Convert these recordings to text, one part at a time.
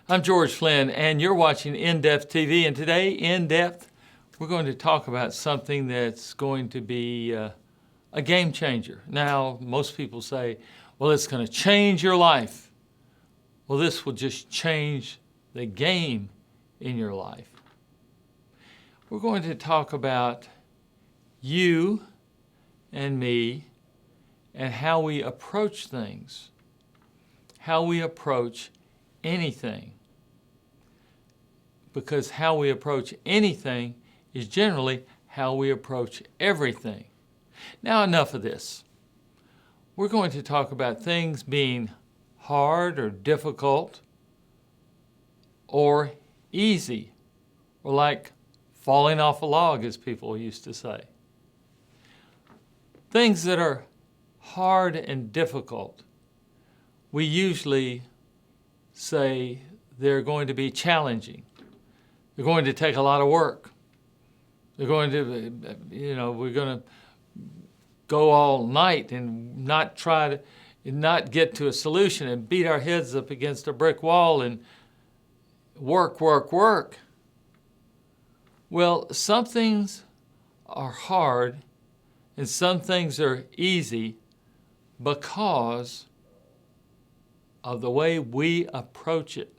I'm George Flynn, and you're watching In-Depth TV. And today, In-Depth, we're going to talk about something that's going to be a game changer. Now, most people say, well, it's going to change your life. Well, this will just change the game in your life. We're going to talk about you and me and how we approach things, how we approach anything. Because how we approach anything is generally how we approach everything. Now, enough of this. We're going to talk about things being hard or difficult or easy, or like falling off a log, as people used to say. Things that are hard and difficult, we usually say they're going to be challenging. They're going to take a lot of work. They're going to, we're going to go all night and not get to a solution and beat our heads up against a brick wall and work. Well, some things are hard and some things are easy because of the way we approach it.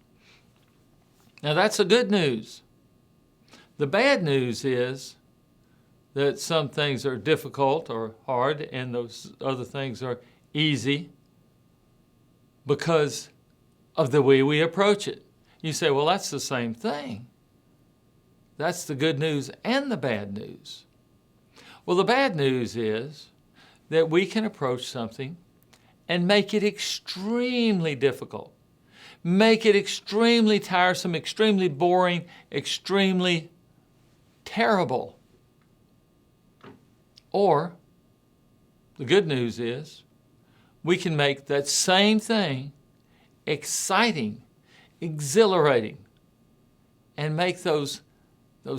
Now, that's the good news. The bad news is that some things are difficult or hard and those other things are easy because of the way we approach it. You say, well, that's the same thing. That's the good news and the bad news. Well, the bad news is that we can approach something and make it extremely difficult, make it extremely tiresome, extremely boring, extremely terrible. Or, the good news is, we can make that same thing exciting, exhilarating, and make those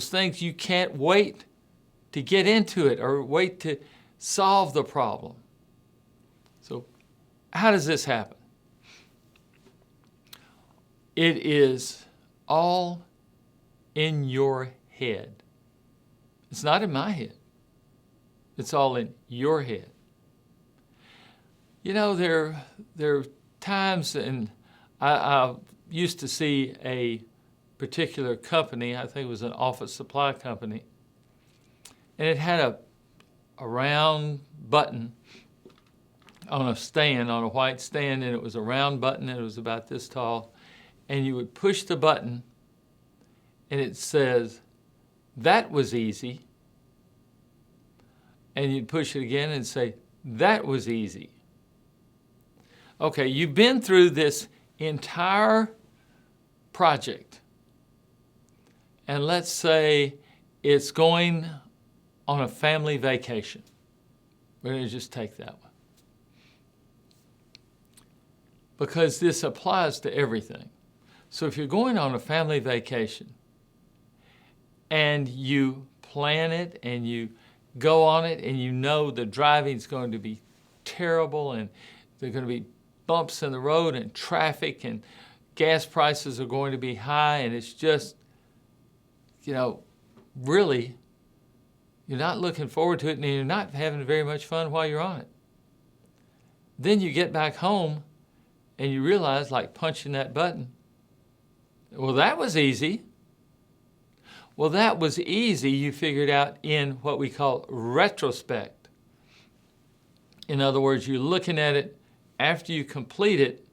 things you can't wait to get into it or wait to solve the problem. So, how does this happen? It is all in your head. It's not in my head. It's all in your head. You know, there are times, and I used to see a particular company, I think it was an office supply company, and it had a round button on a stand, on a white stand, and it was a round button, and it was about this tall, and you would push the button, and it says, "That was easy." And you'd push it again and say, "That was easy." Okay, you've been through this entire project. And let's say it's going on a family vacation. We're going to just take that one. Because this applies to everything. So if you're going on a family vacation and you plan it and you go on it and you know the driving's going to be terrible and there are going to be bumps in the road and traffic and gas prices are going to be high and it's just, really, you're not looking forward to it and you're not having very much fun while you're on it. Then you get back home and you realize, like punching that button, well, that was easy. Well, that was easy, you figured out in what we call retrospect. In other words, you're looking at it after you complete it,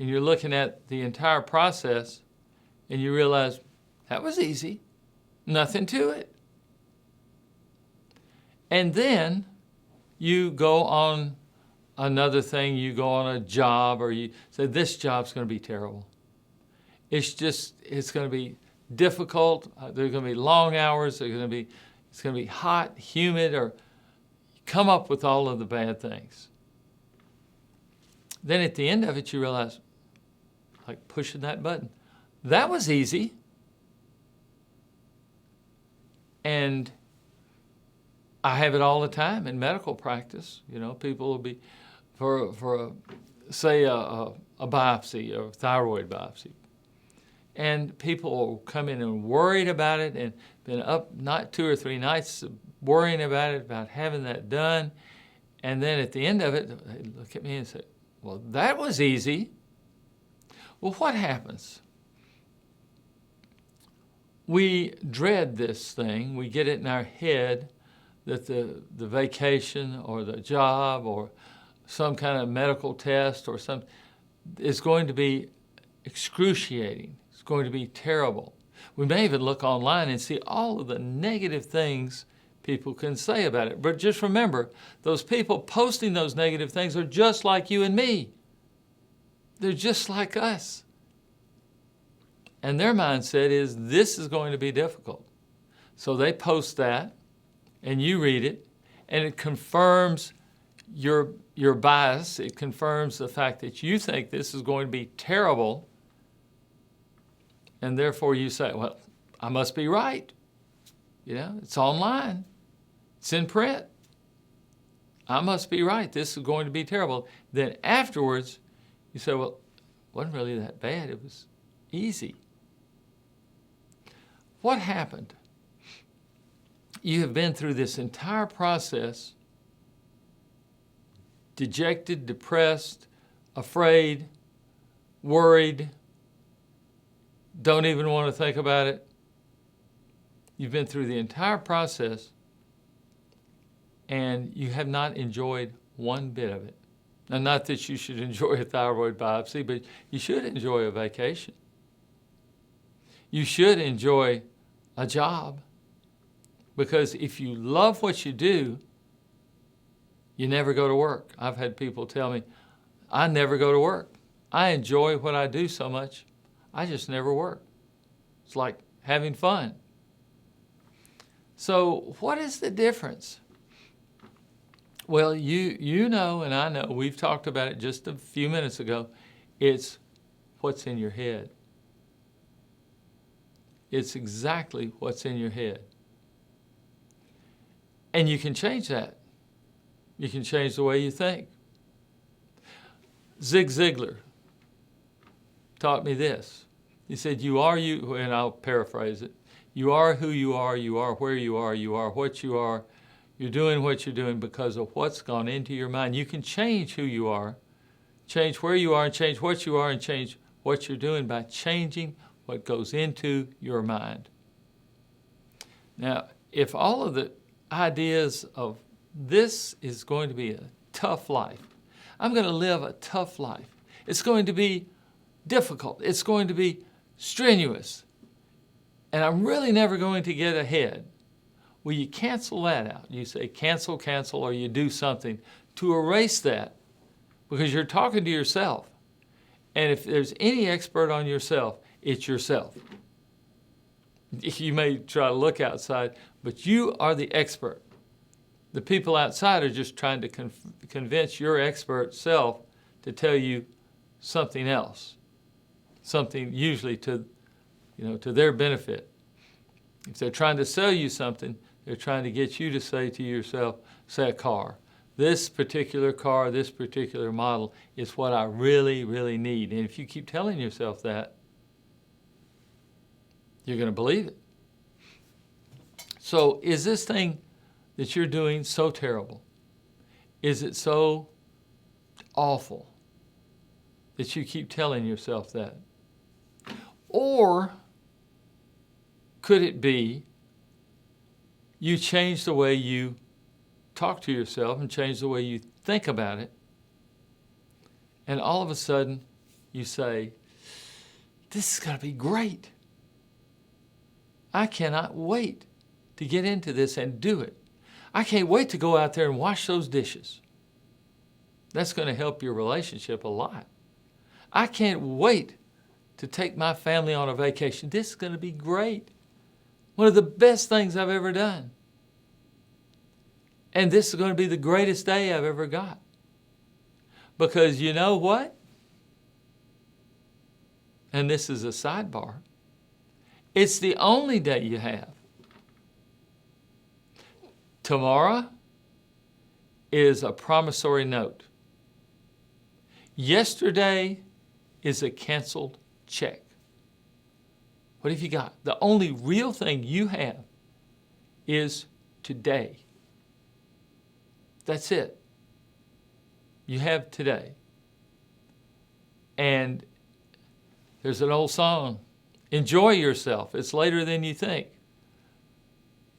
and you're looking at the entire process, and you realize, that was easy, nothing to it. And then you go on another thing, you go on a job, or you say, this job's going to be terrible. It's going to be difficult. There's going to be long hours. It's going to be hot, humid, or come up with all of the bad things. Then at the end of it, you realize, like pushing that button, that was easy. And I have it all the time in medical practice. People will be for say a biopsy, a thyroid biopsy. And people will come in and worried about it and been up not 2 or 3 nights worrying about it, about having that done. And then at the end of it, they look at me and say, well, that was easy. Well, what happens? We dread this thing. We get it in our head that the vacation or the job or some kind of medical test or something is going to be excruciating. It's going to be terrible. We may even look online and see all of the negative things people can say about it. But just remember, those people posting those negative things are just like you and me. They're just like us. And their mindset is, this is going to be difficult. So they post that, and you read it, and it confirms your bias. It confirms the fact that you think this is going to be terrible, and therefore you say, well, I must be right. You know, it's online. It's in print. I must be right. This is going to be terrible. Then afterwards, you say, well, it wasn't really that bad. It was easy. What happened? You have been through this entire process, dejected, depressed, afraid, worried, don't even want to think about it. You've been through the entire process, and you have not enjoyed one bit of it. Now, not that you should enjoy a thyroid biopsy, but you should enjoy a vacation. You should enjoy a job, because if you love what you do, you never go to work. I've had people tell me, I never go to work. I enjoy what I do so much, I just never work. It's like having fun. So what is the difference? Well, you know and I know, we've talked about it just a few minutes ago, it's what's in your head. It's exactly what's in your head. And you can change that. You can change the way you think. Zig Ziglar taught me this. He said, you are you, and I'll paraphrase it, you are who you are where you are what you are, you're doing what you're doing because of what's gone into your mind. You can change who you are, change where you are, and change what you are, and change what you're doing by changing what goes into your mind. Now, if all of the ideas of this is going to be a tough life, I'm going to live a tough life, it's going to be difficult, it's going to be strenuous, and I'm really never going to get ahead. Well, you cancel that out. You say cancel, or you do something to erase that, because you're talking to yourself. And if there's any expert on yourself, it's yourself. You may try to look outside, but you are the expert. The people outside are just trying to convince your expert self to tell you something else, something usually to their benefit. If they're trying to sell you something, they're trying to get you to say to yourself, say a car, this particular car, this particular model is what I really, really need. And if you keep telling yourself that, you're going to believe it. So is this thing that you're doing so terrible? Is it so awful that you keep telling yourself that? Or could it be you change the way you talk to yourself and change the way you think about it, and all of a sudden you say, this is going to be great. I cannot wait to get into this and do it. I can't wait to go out there and wash those dishes. That's going to help your relationship a lot. I can't wait to take my family on a vacation. This is going to be great. One of the best things I've ever done. And this is going to be the greatest day I've ever got. Because you know what? And this is a sidebar. It's the only day you have. Tomorrow is a promissory note. Yesterday is a canceled check. What have you got? The only real thing you have is today. That's it. You have today. And there's an old song, enjoy yourself. It's later than you think.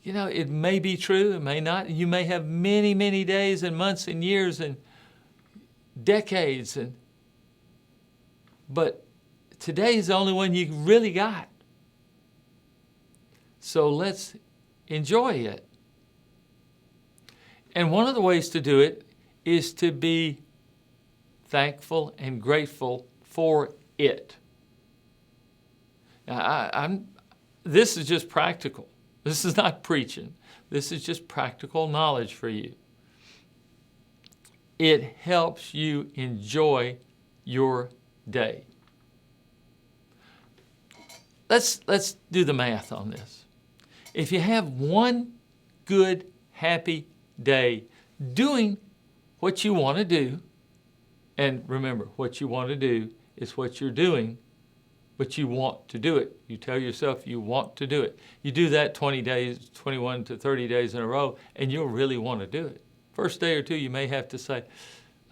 You know, it may be true, it may not. You may have many, many days and months and years and decades, but today is the only one you really got. So let's enjoy it. And one of the ways to do it is to be thankful and grateful for it. Now, this is just practical. This is not preaching. This is just practical knowledge for you. It helps you enjoy your day. Let's do the math on this. If you have one good, happy day doing what you want to do, and remember, what you want to do is what you're doing, but you want to do it. You tell yourself you want to do it. You do that 20 days, 21 to 30 days in a row, and you'll really want to do it. First day or two, you may have to say,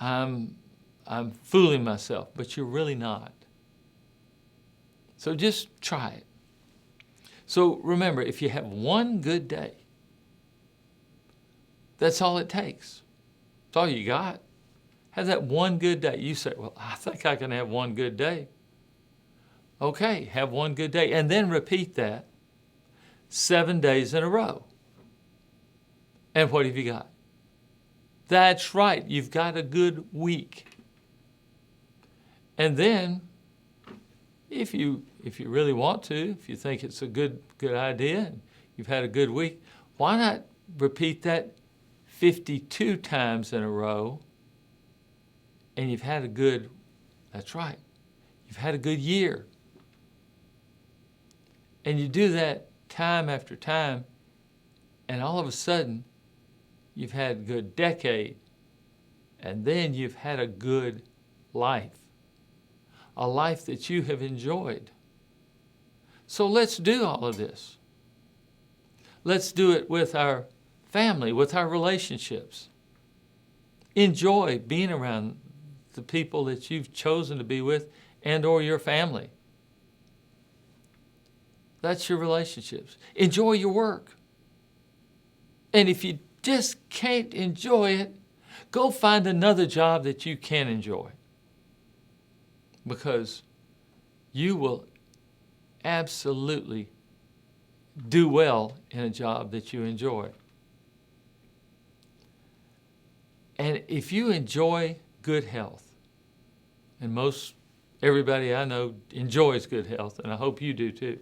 I'm fooling myself, but you're really not. So just try it. So remember, if you have one good day, that's all it takes. That's all you got. Have that one good day. You say, well, I think I can have one good day. Okay, have one good day. And then repeat that 7 days in a row. And what have you got? That's right, you've got a good week. And then, if you really want to, if you think it's a good idea, and you've had a good week, why not repeat that 52 times in a row, and you've had a good, that's right, you've had a good year. And you do that time after time, and all of a sudden, you've had a good decade, and then you've had a good life, a life that you have enjoyed. So let's do all of this. Let's do it with our family, with our relationships. Enjoy being around the people that you've chosen to be with and or your family. That's your relationships. Enjoy your work. And if you just can't enjoy it, go find another job that you can enjoy. Because you will absolutely do well in a job that you enjoy. And if you enjoy good health, and everybody I know enjoys good health, and I hope you do too,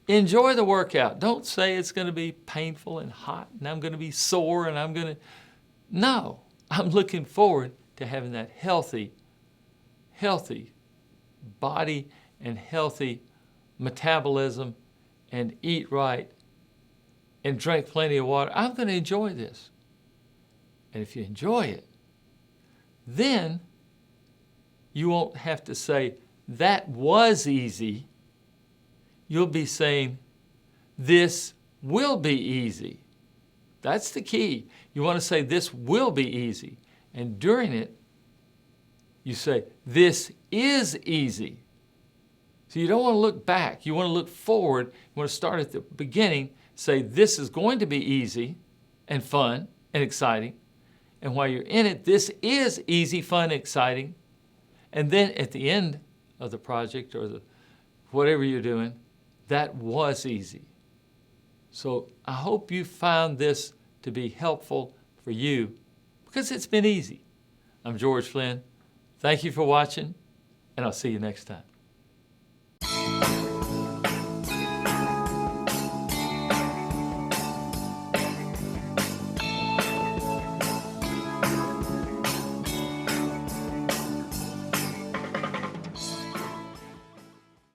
enjoy the workout. Don't say it's going to be painful and hot and I'm going to be sore and No, I'm looking forward to having that healthy body and healthy metabolism and eat right and drink plenty of water. I'm going to enjoy this. And if you enjoy it, then you won't have to say, that was easy. You'll be saying, this will be easy. That's the key. You want to say, this will be easy. And during it, you say, this is easy. So you don't want to look back. You want to look forward. You want to start at the beginning, say, this is going to be easy and fun and exciting. And while you're in it, this is easy, fun, exciting. And then at the end of the project or whatever you're doing, that was easy. So I hope you found this to be helpful for you because it's been easy. I'm George Flynn. Thank you for watching, and I'll see you next time.